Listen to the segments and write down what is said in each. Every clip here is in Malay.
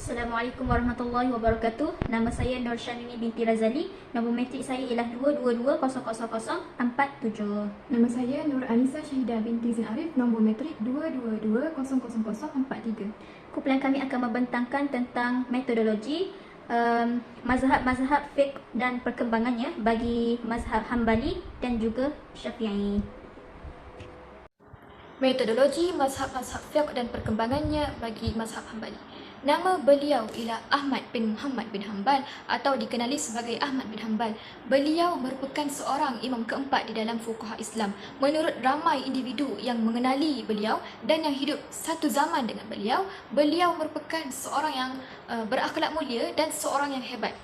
Assalamualaikum warahmatullahi wabarakatuh. Nama saya Nur Syamini binti Razali. Nombor matrik saya ialah 222000047. Nama saya Nur Anisa Syahidah binti Zain Arif, nombor matrik 222000043. Kumpulan kami akan membentangkan tentang metodologi mazhab-mazhab fiqh dan perkembangannya bagi mazhab Hambali dan juga Syafi'i. Metodologi mazhab-mazhab fiqh dan perkembangannya bagi mazhab Hambali. Nama beliau ialah Ahmad bin Muhammad bin Hanbal atau dikenali sebagai Ahmad bin Hanbal. Beliau merupakan seorang imam keempat di dalam fuqaha Islam. Menurut ramai individu yang mengenali beliau dan yang hidup satu zaman dengan beliau, beliau merupakan seorang yang berakhlak mulia dan seorang yang hebat.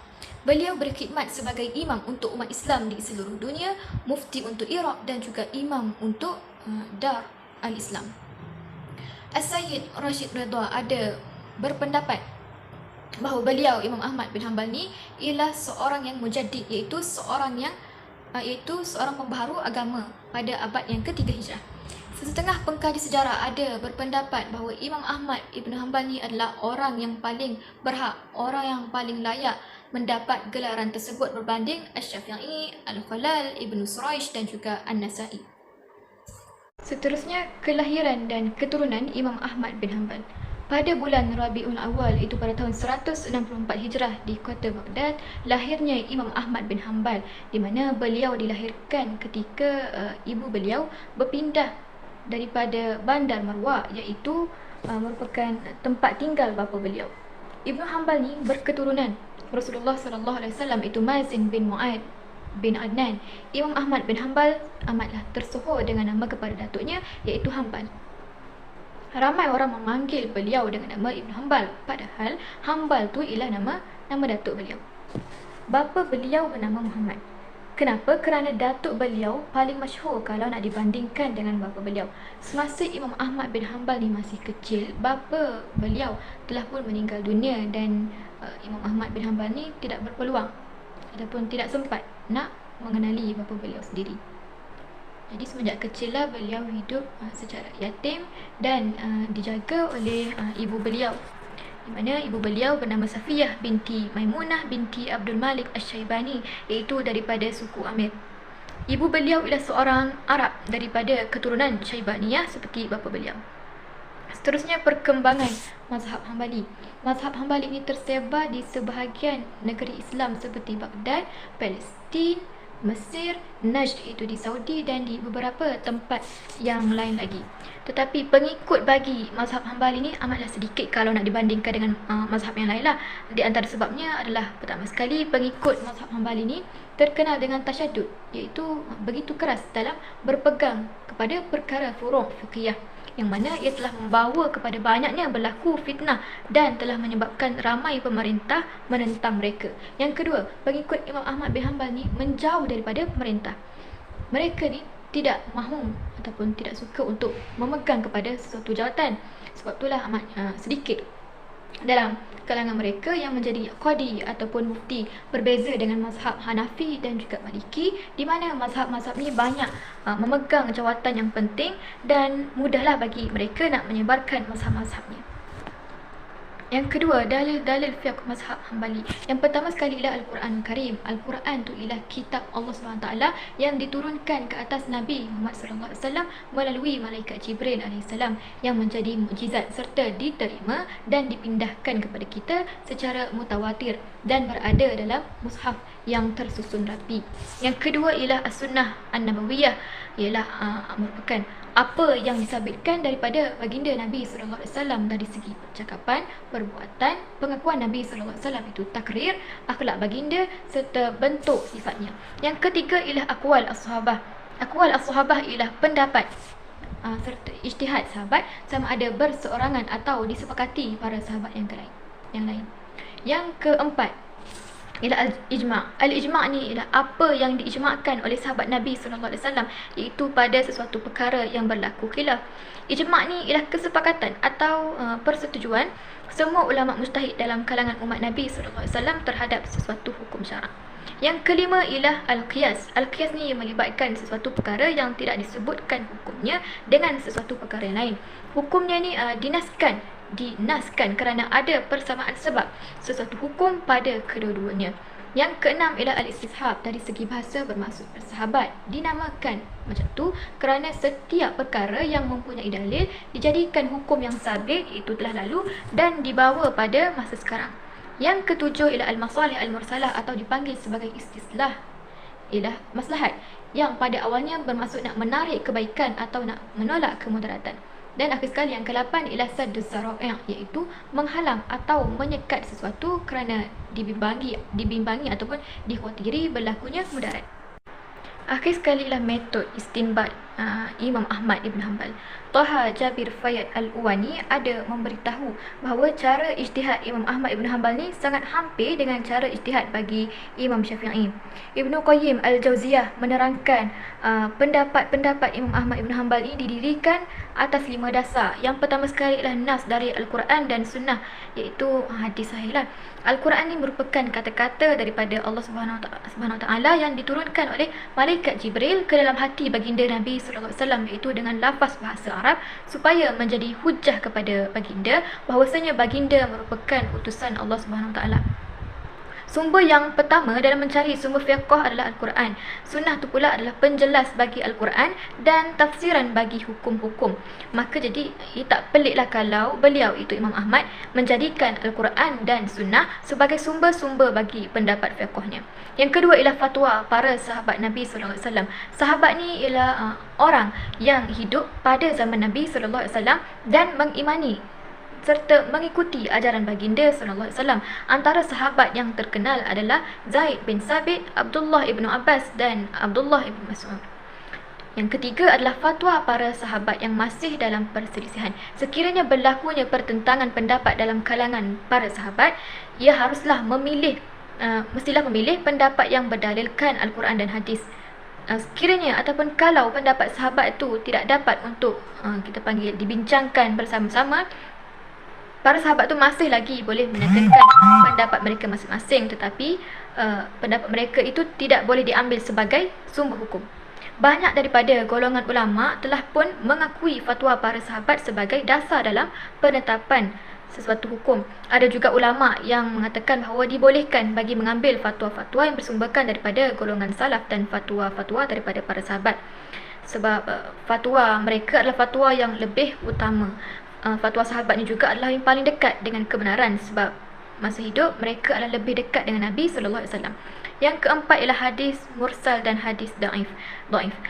Beliau berkhidmat sebagai imam untuk umat Islam di seluruh dunia, mufti untuk Iraq dan juga imam untuk Dar al-Islam. As-Sayyid Rashid Ridha ada berpendapat bahawa beliau Imam Ahmad bin Hanbal ni ialah seorang yang mujaddid, iaitu seorang pembaharu agama pada abad yang ketiga Hijrah. Setengah pengkaji sejarah ada berpendapat bahawa Imam Ahmad bin Hanbal ni adalah orang yang paling berhak, orang yang paling layak mendapat gelaran tersebut berbanding Asy-Syafi'i, Al-Khalal, Ibnu Suraish dan juga An-Nasa'i. Seterusnya, kelahiran dan keturunan Imam Ahmad bin Hanbal. Pada bulan Rabiul Awal, itu pada tahun 164 Hijrah di kota Baghdad, lahirnya Imam Ahmad bin Hanbal, di mana beliau dilahirkan ketika ibu beliau berpindah daripada Bandar Marwah, iaitu merupakan tempat tinggal bapa beliau. Ibnu Hanbal ni berketurunan Rasulullah SAW, itu Mazin bin Mu'ad bin Adnan. Imam Ahmad bin Hanbal amatlah tersohor dengan nama kepada datuknya, iaitu Hanbal. Ramai orang memanggil beliau dengan nama Ibn Hanbal, padahal Hanbal tu ialah nama datuk beliau. Bapa beliau bernama Muhammad. Kenapa? Kerana datuk beliau paling masyhur kalau nak dibandingkan dengan bapa beliau. Semasa Imam Ahmad bin Hanbal ni masih kecil, bapa beliau telah pun meninggal dunia dan Imam Ahmad bin Hanbal ni tidak berpeluang ataupun tidak sempat nak mengenali bapa beliau sendiri. Jadi semenjak kecil lah beliau hidup secara yatim dan dijaga oleh ibu beliau, di mana ibu beliau bernama Safiyah binti Maimunah binti Abdul Malik Asy-Syaibani, iaitu daripada suku Amir. Ibu beliau ialah seorang Arab daripada keturunan Syaibaniyah seperti bapa beliau. Seterusnya, perkembangan mazhab Hambali. Mazhab Hambali ini tersebar di sebahagian negeri Islam seperti Baghdad, Palestin, Mesir, Najd itu di Saudi dan di beberapa tempat yang lain lagi. Tetapi pengikut bagi mazhab Hambali ini amatlah sedikit kalau nak dibandingkan dengan mazhab yang lain lah. Di antara sebabnya adalah, pertama sekali, pengikut mazhab Hambali ini terkenal dengan tasyadud, iaitu begitu keras dalam berpegang kepada perkara furu' fiqhiyah, yang mana ia telah membawa kepada banyaknya berlaku fitnah dan telah menyebabkan ramai pemerintah menentang mereka. Yang kedua, pengikut Imam Ahmad bin Hanbal ni menjauh daripada pemerintah. Mereka ni tidak mahu ataupun tidak suka untuk memegang kepada sesuatu jawatan. Sebab itulah amat sedikit dalam kalangan mereka yang menjadi qadi ataupun mufti, berbeza dengan mazhab Hanafi dan juga Maliki, di mana mazhab-mazhab ni banyak memegang jawatan yang penting dan mudahlah bagi mereka nak menyebarkan mazhab-mazhabnya. Yang kedua, dalil-dalil fiqh mazhab Hambali. Yang pertama sekali ialah Al-Quran Karim. Al-Quran tu ialah kitab Allah SWT yang diturunkan ke atas Nabi Muhammad SAW melalui malaikat Jibril AS, yang menjadi mukjizat serta diterima dan dipindahkan kepada kita secara mutawatir dan berada dalam mushaf yang tersusun rapi. Yang kedua ialah As-Sunnah An-Nabawiyah, ialah merupakan apa yang disabitkan daripada baginda Nabi SAW dari segi percakapan, perbuatan, pengakuan Nabi SAW, itu takrir, akhlak baginda serta bentuk sifatnya. Yang ketiga ialah aqwal as-sahabah. Aqwal as-sahabah ialah pendapat serta ijtihad sahabat, sama ada berseorangan atau disepakati para sahabat yang lain. Yang keempat ialah al-ijma'. Al-ijma' ni ialah apa yang diijma'kan oleh sahabat Nabi SAW, iaitu pada sesuatu perkara yang berlaku khilaf. Ijma' ni ialah kesepakatan atau persetujuan semua ulama mujtahid dalam kalangan umat Nabi SAW terhadap sesuatu hukum syarak. Yang kelima ialah al-qiyas. Al-qiyas ni melibatkan sesuatu perkara yang tidak disebutkan hukumnya dengan sesuatu perkara yang lain. Hukumnya ni dinaskan dinaskan kerana ada persamaan sebab sesuatu hukum pada kedua-duanya. Yang keenam ialah al-istishab. Dari segi bahasa bermaksud bersahabat. Dinamakan macam tu kerana setiap perkara yang mempunyai dalil dijadikan hukum yang sabit, iaitu telah lalu, dan dibawa pada masa sekarang. Yang ketujuh ialah al-masalih al-mursalah atau dipanggil sebagai istislah, ialah maslahat yang pada awalnya bermaksud nak menarik kebaikan atau nak menolak kemudaratan. Dan akhir sekali yang ke-8 ialah saddus zara'i', iaitu menghalang atau menyekat sesuatu kerana dibimbangi ataupun dikhawatiri berlakunya mudarat. Akhir sekali ialah metod istinbat Imam Ahmad Ibn Hanbal. Taha Jabir Fayyad Al-Uwani ada memberitahu bahawa cara ijtihad Imam Ahmad Ibn Hanbal ni sangat hampir dengan cara ijtihad bagi Imam Syafi'i. Ibnu Qayyim Al-Jauziyah menerangkan pendapat-pendapat Imam Ahmad Ibn Hanbal ini didirikan atas 5 dasar. Yang pertama sekali ialah nas dari Al-Quran dan Sunnah, iaitu hadis sahih lah. Al-Quran ni merupakan kata-kata daripada Allah Subhanahu Wa Taala yang diturunkan oleh malaikat Jibril ke dalam hati baginda Nabi sallallahu alaihi wasallam, iaitu dengan lafaz bahasa Arab, supaya menjadi hujah kepada baginda bahawasanya baginda merupakan utusan Allah Subhanahu Wa Taala. Sumber yang pertama dalam mencari sumber fiqh adalah Al-Quran. Sunnah tu pula adalah penjelas bagi Al-Quran dan tafsiran bagi hukum-hukum. Maka jadi tak peliklah kalau beliau, itu Imam Ahmad, menjadikan Al-Quran dan Sunnah sebagai sumber-sumber bagi pendapat fiqhnya. Yang kedua ialah fatwa para sahabat Nabi sallallahu alaihi wasallam. Sahabat ni ialah orang yang hidup pada zaman Nabi sallallahu alaihi wasallam dan mengimani serta mengikuti ajaran baginda sallallahu alaihi wasallam. Antara sahabat yang terkenal adalah Zaid bin Sabit, Abdullah ibn Abbas dan Abdullah ibn Mas'ud. Yang ketiga adalah fatwa para sahabat yang masih dalam perselisihan. Sekiranya berlakunya pertentangan pendapat dalam kalangan para sahabat, ia haruslah mestilah memilih pendapat yang berdalilkan Al-Quran dan hadis. Sekiranya ataupun kalau pendapat sahabat itu tidak dapat untuk kita panggil dibincangkan bersama-sama, para sahabat tu masih lagi boleh menyatakan pendapat mereka masing-masing, tetapi pendapat mereka itu tidak boleh diambil sebagai sumber hukum. Banyak daripada golongan ulama telah pun mengakui fatwa para sahabat sebagai dasar dalam penetapan sesuatu hukum. Ada juga ulama yang mengatakan bahawa dibolehkan bagi mengambil fatwa-fatwa yang bersumberkan daripada golongan salaf dan fatwa-fatwa daripada para sahabat, sebab fatwa mereka adalah fatwa yang lebih utama. Fatwa sahabat ni juga adalah yang paling dekat dengan kebenaran, sebab masa hidup mereka adalah lebih dekat dengan Nabi sallallahu alaihi wasallam. Yang keempat ialah hadis mursal dan hadis dhaif.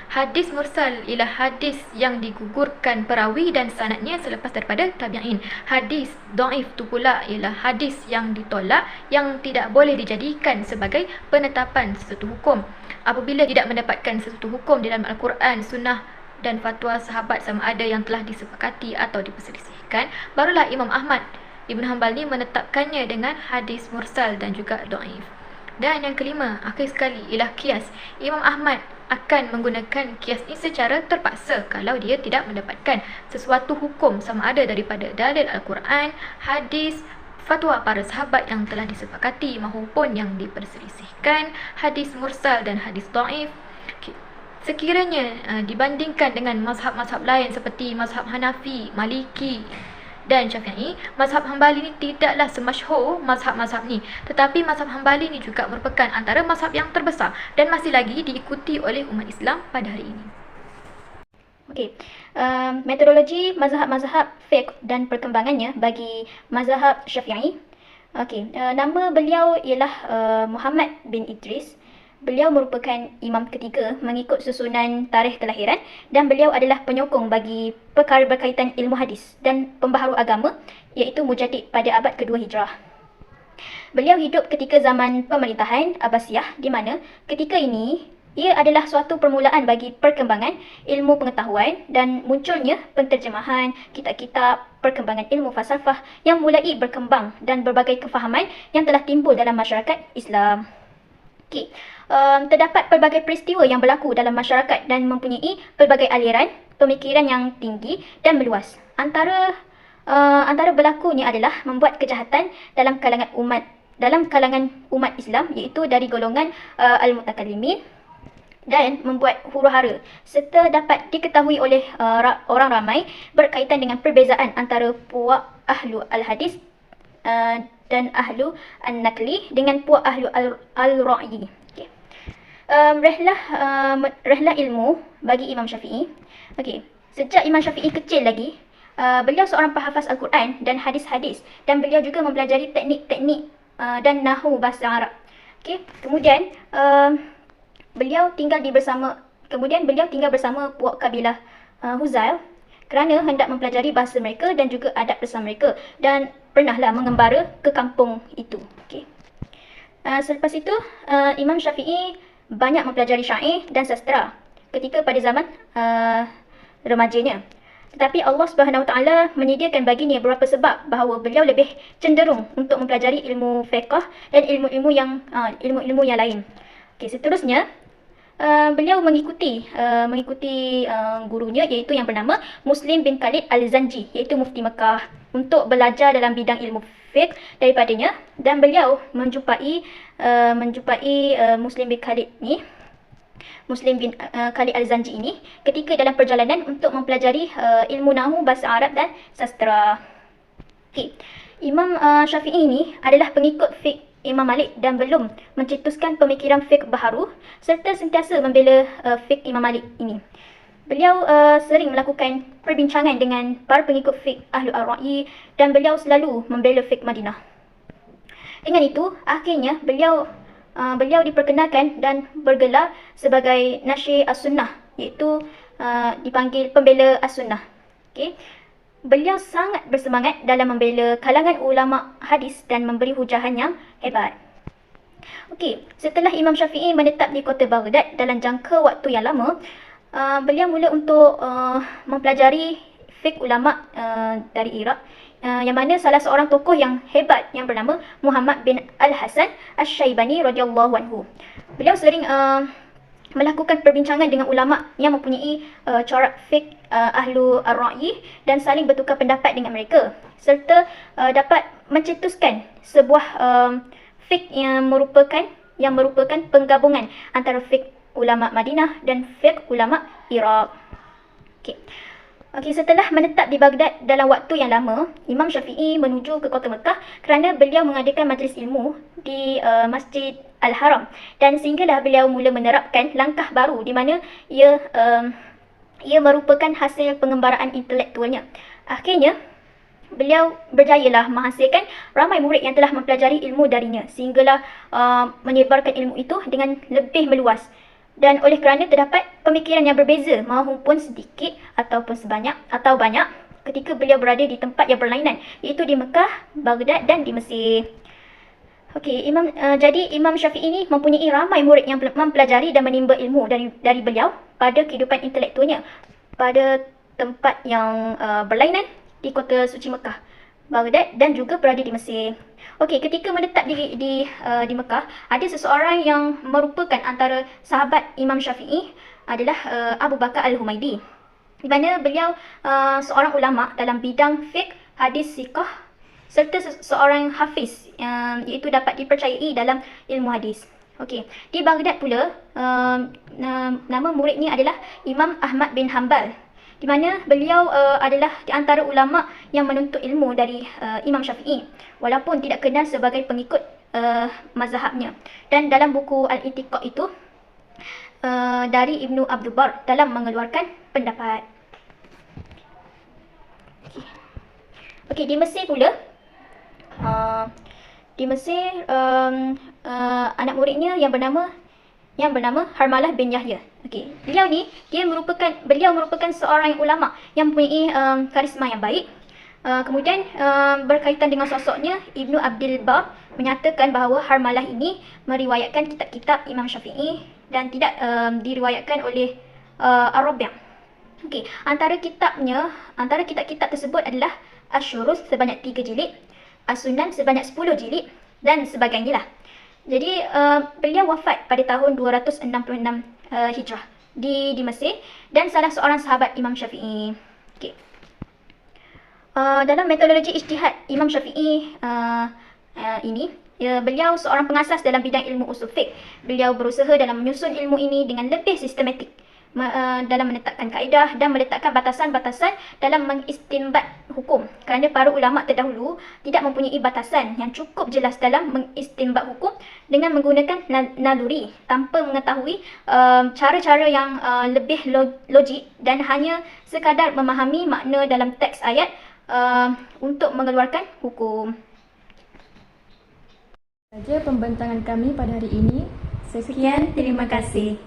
Hadis mursal ialah hadis yang digugurkan perawi dan sanadnya selepas daripada tabi'in. Hadis dhaif tu pula ialah hadis yang ditolak, yang tidak boleh dijadikan sebagai penetapan sesuatu hukum. Apabila tidak mendapatkan sesuatu hukum di dalam Al-Quran, Sunnah dan fatwa sahabat sama ada yang telah disepakati atau diperselisihkan, barulah Imam Ahmad Ibn Hanbal ni menetapkannya dengan hadis mursal dan juga dhaif. Dan yang kelima, akhir sekali, ialah kias. Imam Ahmad akan menggunakan kias ini secara terpaksa kalau dia tidak mendapatkan sesuatu hukum sama ada daripada dalil Al-Quran, hadis, fatwa para sahabat yang telah disepakati maupun yang diperselisihkan, hadis mursal dan hadis dhaif. Sekiranya dibandingkan dengan mazhab-mazhab lain seperti mazhab Hanafi, Maliki dan Syafi'i, mazhab Hambali ni tidaklah semasyhur mazhab-mazhab ni. Tetapi mazhab Hambali ni juga merupakan antara mazhab yang terbesar dan masih lagi diikuti oleh umat Islam pada hari ini. Okey, metodologi mazhab-mazhab fiqh dan perkembangannya bagi mazhab Syafi'i. Okey, nama beliau ialah Muhammad bin Idris. Beliau merupakan imam ketiga mengikut susunan tarikh kelahiran dan beliau adalah penyokong bagi perkara berkaitan ilmu hadis dan pembaharu agama, iaitu mujaddid pada abad kedua Hijrah. Beliau hidup ketika zaman pemerintahan Abbasiyah, di mana ketika ini ia adalah suatu permulaan bagi perkembangan ilmu pengetahuan dan munculnya penterjemahan kitab-kitab perkembangan ilmu falsafah yang mulai berkembang dan berbagai kefahaman yang telah timbul dalam masyarakat Islam. Okay. Terdapat pelbagai peristiwa yang berlaku dalam masyarakat dan mempunyai pelbagai aliran pemikiran yang tinggi dan meluas. Antara berlakunya adalah membuat kejahatan dalam kalangan umat Islam, iaitu dari golongan al-mutakallimin, dan membuat huru-hara serta dapat diketahui oleh orang ramai berkaitan dengan perbezaan antara puak ahlu al-hadis dan ahlu an-nakli dengan puak ahlu al-ra'yi. Okay. Rehlah ilmu bagi Imam Syafi'i. Okay. Sejak Imam Syafi'i kecil lagi, beliau seorang penghafaz Al-Quran dan hadis-hadis, dan beliau juga mempelajari teknik-teknik dan nahu bahasa Arab. Okay. Kemudian beliau tinggal bersama puak kabilah Huzail kerana hendak mempelajari bahasa mereka dan juga adab bersama mereka, dan pernahlah mengembara ke kampung itu. Okay. Selepas itu Imam Syafi'i banyak mempelajari syair dan sastra ketika pada zaman remajanya. Tetapi Allah SWT menyediakan baginya beberapa sebab bahawa beliau lebih cenderung untuk mempelajari ilmu fiqh dan ilmu-ilmu yang lain. Okay, seterusnya beliau mengikuti gurunya, iaitu yang bernama Muslim bin Khalid Al-Zanji, iaitu mufti Mekah, untuk belajar dalam bidang ilmu fiqh daripadanya, dan beliau menjumpai Muslim bin Khalid Al-Zanji ini ketika dalam perjalanan untuk mempelajari ilmu nahu, bahasa Arab dan sastra. Okay. Imam Syafi'i ini adalah pengikut fiqh Imam Malik dan belum mencetuskan pemikiran fiqh baharu, serta sentiasa membela fiqh Imam Malik ini. Beliau sering melakukan perbincangan dengan para pengikut fiqh Ahlu Ar-Ra'yi, dan beliau selalu membela fiqh Madinah. Dengan itu, akhirnya beliau diperkenalkan dan bergelar sebagai Nasyir As-Sunnah, iaitu dipanggil pembela As-Sunnah. Okay. Beliau sangat bersemangat dalam membela kalangan ulama hadis dan memberi hujahan yang hebat. Okey, setelah Imam Syafi'i menetap di kota Baghdad dalam jangka waktu yang lama, beliau mula untuk mempelajari fiqh ulama dari Iraq, yang mana salah seorang tokoh yang hebat yang bernama Muhammad bin Al-Hasan Asy-Syaibani radhiyallahu anhu. Beliau sering melakukan perbincangan dengan ulama yang mempunyai corak fiqh Ahlu Ar-Ra'yi dan saling bertukar pendapat dengan mereka, serta dapat mencetuskan sebuah fiqh yang merupakan penggabungan antara fiqh ulama Madinah dan fiqh ulama Iraq. Okey, setelah menetap di Baghdad dalam waktu yang lama, Imam Syafi'i menuju ke kota Mekah kerana beliau mengadakan majlis ilmu di Masjid Al-Haram, dan sehinggalah beliau mula menerapkan langkah baru di mana ia merupakan hasil pengembaraan intelektualnya. Akhirnya, beliau berjayalah menghasilkan ramai murid yang telah mempelajari ilmu darinya, sehinggalah menyebarkan ilmu itu dengan lebih meluas. Dan oleh kerana terdapat pemikiran yang berbeza, mahupun sedikit ataupun banyak, ketika beliau berada di tempat yang berlainan, iaitu di Mekah, Baghdad dan di Mesir. Okey, jadi Imam Syafi'i ini mempunyai ramai murid yang mempelajari dan menimba ilmu dari beliau pada kehidupan intelektualnya pada tempat yang berlainan di kota suci Mekah, Baghdad dan juga berada di Mesir. Okey, ketika menetap di Mekah, ada seseorang yang merupakan antara sahabat Imam Syafi'i adalah Abu Bakar Al-Humaidi, di mana beliau seorang ulama dalam bidang fiqh, hadis, siqah, serta seorang hafiz, iaitu dapat dipercayai dalam ilmu hadis. Okey, di Baghdad pula nama muridnya adalah Imam Ahmad bin Hanbal, di mana beliau adalah di antara ulama yang menuntut ilmu dari Imam Syafi'i, walaupun tidak kenal sebagai pengikut mazhabnya. Dan dalam buku Al-I'tiqad itu dari Ibnu Abdul Bar dalam mengeluarkan pendapat. Okey, di Mesir pula, anak muridnya yang bernama Harmalah bin Yahya. Okey, beliau merupakan seorang ulama yang mempunyai karisma yang baik. Kemudian berkaitan dengan sosoknya, Ibnu Abdul Bar menyatakan bahawa Harmalah ini meriwayatkan kitab-kitab Imam Syafi'i dan tidak diriwayatkan oleh Ar-Rabi'. Okey, antara kitab-kitab tersebut adalah Asy-Syuruz sebanyak 3 jilid, As-Sunan sebanyak 10 jilid dan sebagainya lah. Jadi beliau wafat pada tahun 266 Hijrah di Mesir, dan salah seorang sahabat Imam Syafi'i. Okay. Dalam metodologi ijtihad Imam Syafi'i ini, beliau seorang pengasas dalam bidang ilmu usul fiqh. Beliau berusaha dalam menyusun ilmu ini dengan lebih sistematik. dalam menetapkan kaedah dan meletakkan batasan-batasan dalam mengistinbat hukum, kerana para ulama terdahulu tidak mempunyai batasan yang cukup jelas dalam mengistinbat hukum dengan menggunakan naluri tanpa mengetahui cara-cara yang lebih logik dan hanya sekadar memahami makna dalam teks ayat untuk mengeluarkan hukum. Saja pembentangan kami pada hari ini. Sekian, terima kasih.